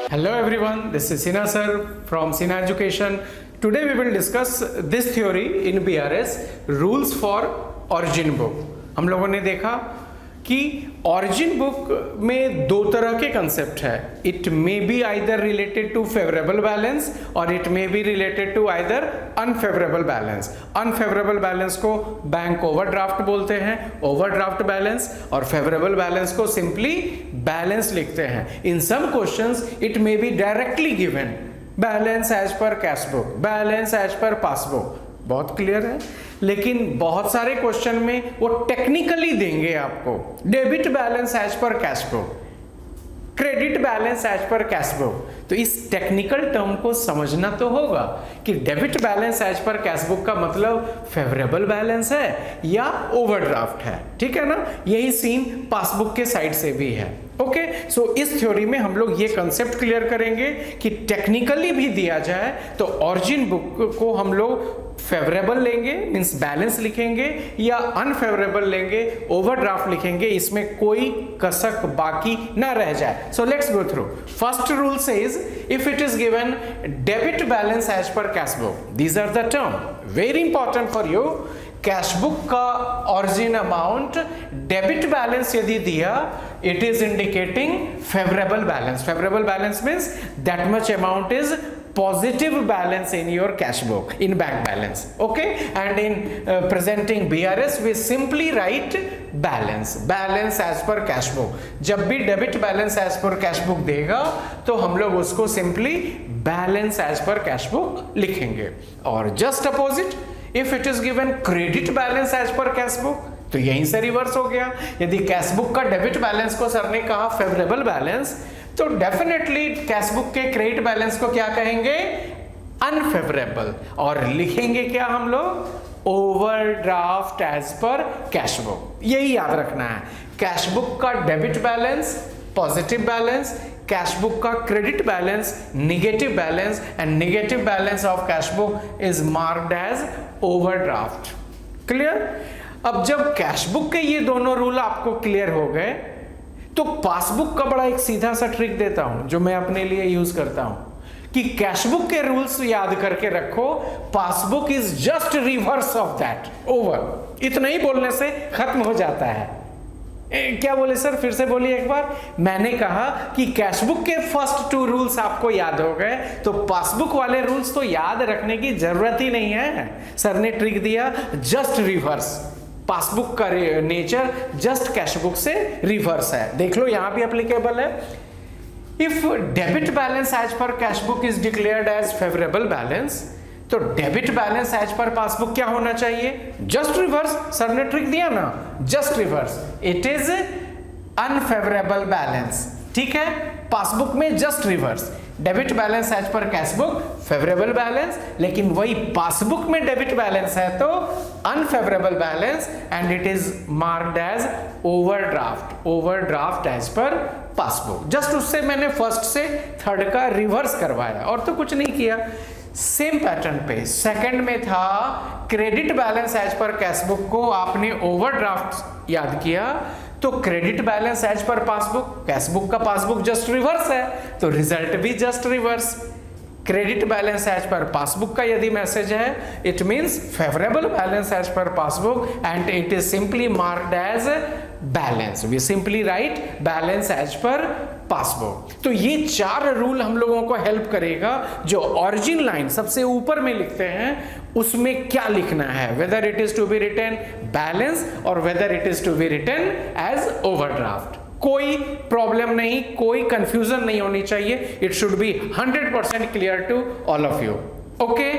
Hello everyone, this is Sinha sir from Sinha Education. Today we will discuss this theory in BRS, rules for origin book. हम लोगों ने देखा कि origin book में दो तरह के concept है. It may be either related to favorable balance or it may be related to either unfavorable balance. Unfavorable balance को बैंक overdraft बोलते हैं, overdraft balance, और favorable balance को simply balance लिखते हैं. In some questions it may be directly given balance as per cash book, balance as per passbook. बहुत clear है. लेकिन बहुत सारे क्वेश्चन में वो टेक्निकली देंगे आपको debit balance as per cash book, credit balance as per cash book. तो इस टेक्निकल टर्म को समझना तो होगा कि debit balance as per cash book का मतलब फेवरेबल बैलेंस है या ओवरड्राफ्ट है. ठीक है ना. यही सीन पासबुक के साइड से भी है. ओके. सो इस थ्योरी में हम लोग ये कंसेप्ट क्लियर करेंगे कि टेक्निकली भी दिया जाए तो ऑरिजिन बुक को हम लोग फेवरेबल लेंगे मींस बैलेंस लिखेंगे या अनफेवरेबल लेंगे ओवरड्राफ्ट लिखेंगे. इसमें कोई कसक बाकी ना रह जाए. So let's go through. First rule says if it is given debit balance as per cash book, these are the term very important for you. Cash book का ऑरिजिन अमाउंट डेबिट बैलेंस यदि दिया, it is indicating favourable balance. Favourable balance means that much amount is positive balance in your cash book, in bank balance. Okay. And in presenting BRS we simply write balance as per cash book. जब भी debit balance as per cash book देगा तो हम लोग उसको simply balance as per cash book लिखेंगे. और just opposite, if it is given credit balance as per cash book, तो यहीं से रिवर्स हो गया. यदि कैश बुक का डेबिट बैलेंस को सर ने कहा फेवरेबल बैलेंस, तो डेफिनेटली कैश बुक के क्रेडिट बैलेंस को क्या कहेंगे? अनफेवरेबल. और लिखेंगे क्या हम लोग? Overdraft as per cash book. यही याद रखना है. कैश बुक का debit balance positive balance, cash book का credit balance negative balance, and negative balance of cash book is marked as overdraft. Clear. अब जब कैश बुक के ये दोनों रूल आपको क्लियर हो गए तो पासबुक का बड़ा एक सीधा सा ट्रिक देता हूं जो मैं अपने लिए यूज करता हूं कि कैश बुक के रूल्स याद करके रखो, passbook is just reverse of that. Over. इतना ही बोलने से खत्म हो जाता है. क्या बोले सर? फिर से बोलिए एक बार. मैंने कहा कि कैश बुक के फर्स्ट टू रूल्स आपको याद हो गए तो पासबुक वाले रूल्स तो याद रखने की जरूरत ही नहीं है. सर ने ट्रिक दिया जस्ट रिवर्स. पासबुक का नेचर जस्ट कैश बुक से रिवर्स है. देख लो यहां भी एप्लीकेबल है. If debit balance as per cash book is declared as favourable balance, तो debit balance as per passbook क्या होना चाहिए? Just reverse. सर ने ट्रिक दिया ना, just reverse. It is unfavourable balance. ठीक है. पासबुक में just reverse. Debit balance as per cash book favourable balance, लेकिन वही पासबुक में डेबिट बैलेंस है तो unfavourable balance, and it is marked as overdraft. Overdraft as per passbook. Just उससे मैंने फर्स्ट से थर्ड का रिवर्स करवाया और तो कुछ नहीं किया. सेम पैटर्न पे सेकंड में था credit balance as per cash book को आपने ओवरड्राफ्ट याद किया तो credit balance as per passbook, cash book का पासबुक जस्ट रिवर्स है तो रिजल्ट भी just reverse. Credit balance as per passbook का यदि मैसेज है, it means favourable balance as per passbook and it is simply marked as balance. We simply write balance as per passbook. तो ये चार rule हम लोगों को हेल्प करेगा. जो ऑरिजिन लाइन सबसे ऊपर में लिखते हैं उसमें क्या लिखना है, whether it is to be written balance और whether it is to be written as overdraft. कोई प्रॉब्लम नहीं, कोई कंफ्यूजन नहीं होनी चाहिए. It should be 100% clear to all of you. Okay.